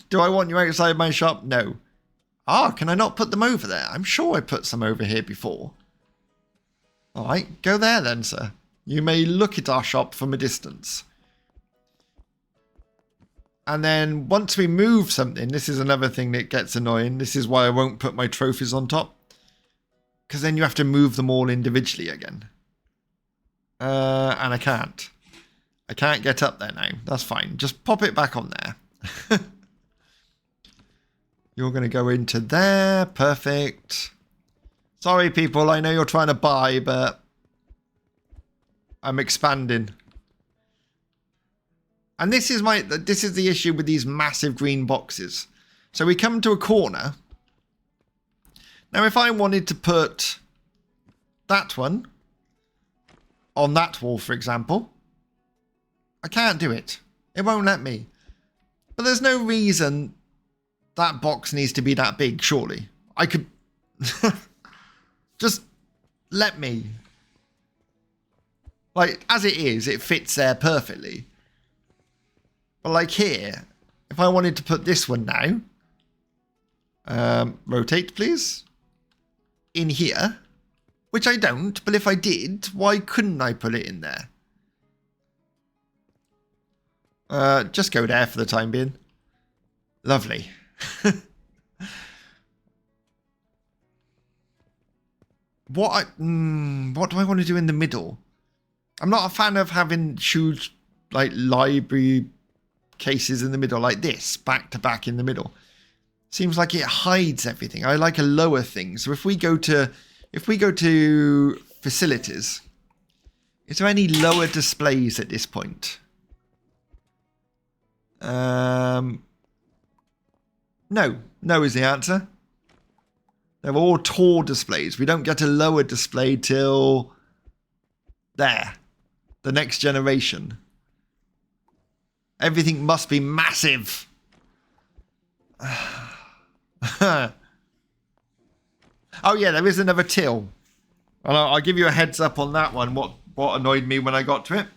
Do I want you outside my shop? No. Ah, can I not put them over there? I'm sure I put some over here before. Alright, go there then, sir. You may look at our shop from a distance. And then once we move something, this is another thing that gets annoying. This is why I won't put my trophies on top. Because then you have to move them all individually again. And I can't. I can't get up there now. That's fine. Just pop it back on there. You're going to go into there. Perfect. Sorry, people. I know you're trying to buy, but I'm expanding. And this is the issue with these massive green boxes. So we come to a corner. Now, if I wanted to put that one on that wall, for example, I can't do it. It won't let me. But there's no reason that box needs to be that big, surely. I could... Just let me. Like, as it is, it fits there perfectly. But like here, if I wanted to put this one now, rotate please, in here, which I don't, but if I did, why couldn't I put it in there? Just go there for the time being. Lovely. What do I want to do in the middle? I'm not a fan of having huge, like, library cases in the middle like this, back to back in the middle. Seems like it hides everything. I like a lower thing. So if we go to facilities, is there any lower displays at this point? No is the answer. They're all tall displays. We don't get a lower display till there, the next generation. Everything must be massive. Oh yeah, there is another till. I'll give you a heads up on that one. What annoyed me when I got to it.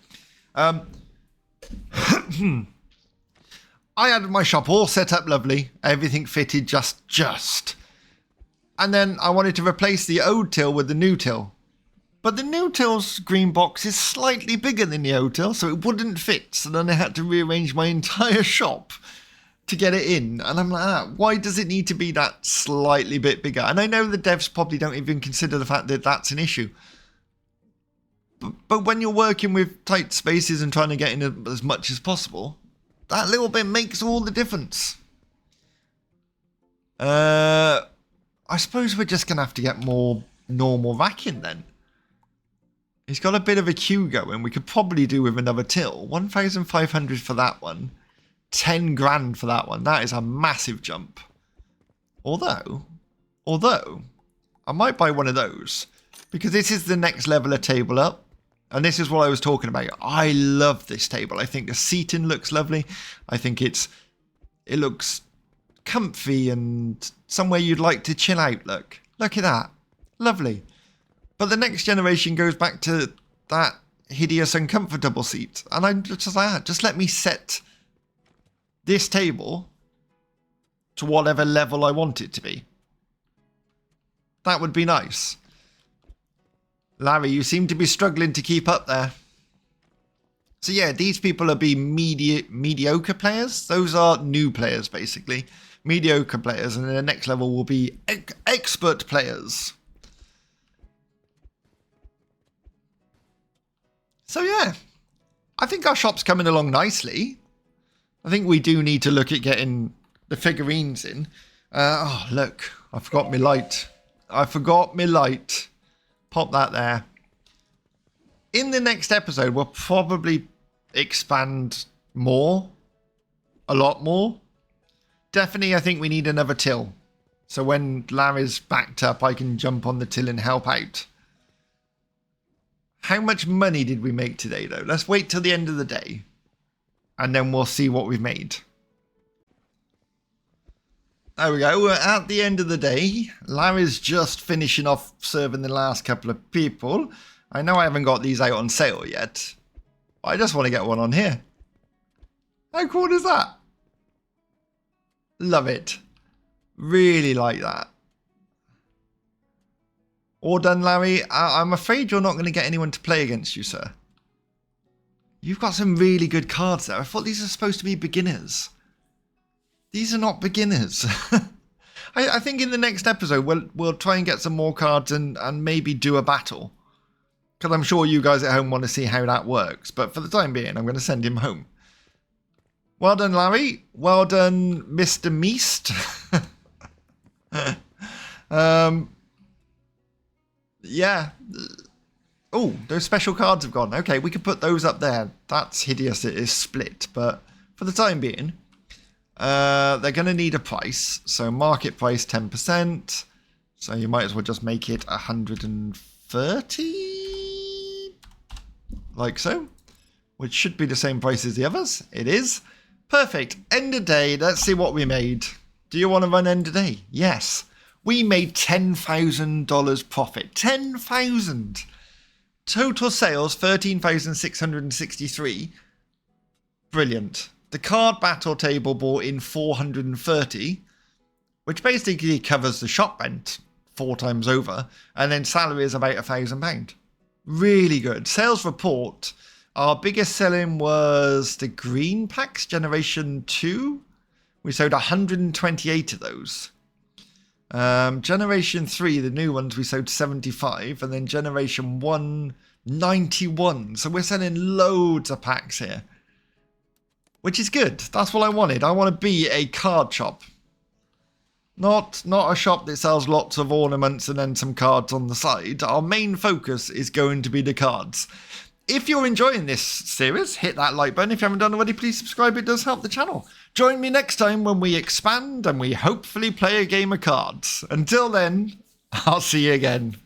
I had my shop all set up lovely. Everything fitted just. And then I wanted to replace the old till with the new till. But the new till's green box is slightly bigger than the old till, so it wouldn't fit. So then I had to rearrange my entire shop to get it in. And I'm like, why does it need to be that slightly bit bigger? And I know the devs probably don't even consider the fact that that's an issue. But when you're working with tight spaces and trying to get in as much as possible, that little bit makes all the difference. I suppose we're just going to have to get more normal racking then. He's got a bit of a queue going. We could probably do with another till. 1,500 for that one. 10 grand for that one. That is a massive jump. Although, I might buy one of those. Because this is the next level of table up. And this is what I was talking about. I love this table. I think the seating looks lovely. I think it looks comfy and somewhere you'd like to chill out. Look at that. Lovely. But the next generation goes back to that hideous, uncomfortable seat. And I'm just like, just let me set this table to whatever level I want it to be. That would be nice. Larry, you seem to be struggling to keep up there. So yeah, these people will be mediocre players. Those are new players, basically. Mediocre players, and then the next level will be expert players. So yeah, I think our shop's coming along nicely. I think we do need to look at getting the figurines in. Oh, look. I forgot my light. I forgot my light. Pop that there. In the next episode, we'll probably expand more. A lot more. Definitely, I think we need another till. So when Larry's backed up, I can jump on the till and help out. How much money did we make today, though? Let's wait till the end of the day. And then we'll see what we've made. There we go. We're at the end of the day. Larry's just finishing off serving the last couple of people. I know I haven't got these out on sale yet. But I just want to get one on here. How cool is that? Love it. Really like that. All done, Larry. I'm afraid you're not going to get anyone to play against you, sir. You've got some really good cards there. I thought these are supposed to be beginners. These are not beginners. I think in the next episode, we'll try and get some more cards and maybe do a battle. Because I'm sure you guys at home want to see how that works. But for the time being, I'm going to send him home. Well done, Larry. Well done, Mr. Meast. Yeah. Oh, those special cards have gone. Okay, we can put those up there. That's hideous. It is split. But for the time being, they're going to need a price. So market price 10%. So you might as well just make it 130. Like so. Which should be the same price as the others. It is. Perfect. End of day. Let's see what we made. Do you want to run end of day? Yes. We made $10,000 profit. 10,000. Total sales 13,663. Brilliant. The card battle table bought in 430, which basically covers the shop rent 4 times over, and then salary is about £1,000. Really good. Sales report. Our biggest selling was the green packs, Generation 2. We sold 128 of those. Generation 3, the new ones, we sold 75. And then Generation 1, 91. So we're selling loads of packs here. Which is good. That's what I wanted. I want to be a card shop. Not a shop that sells lots of ornaments and then some cards on the side. Our main focus is going to be the cards. If you're enjoying this series, hit that like button. If you haven't done already, please subscribe. It does help the channel. Join me next time when we expand and we hopefully play a game of cards. Until then, I'll see you again.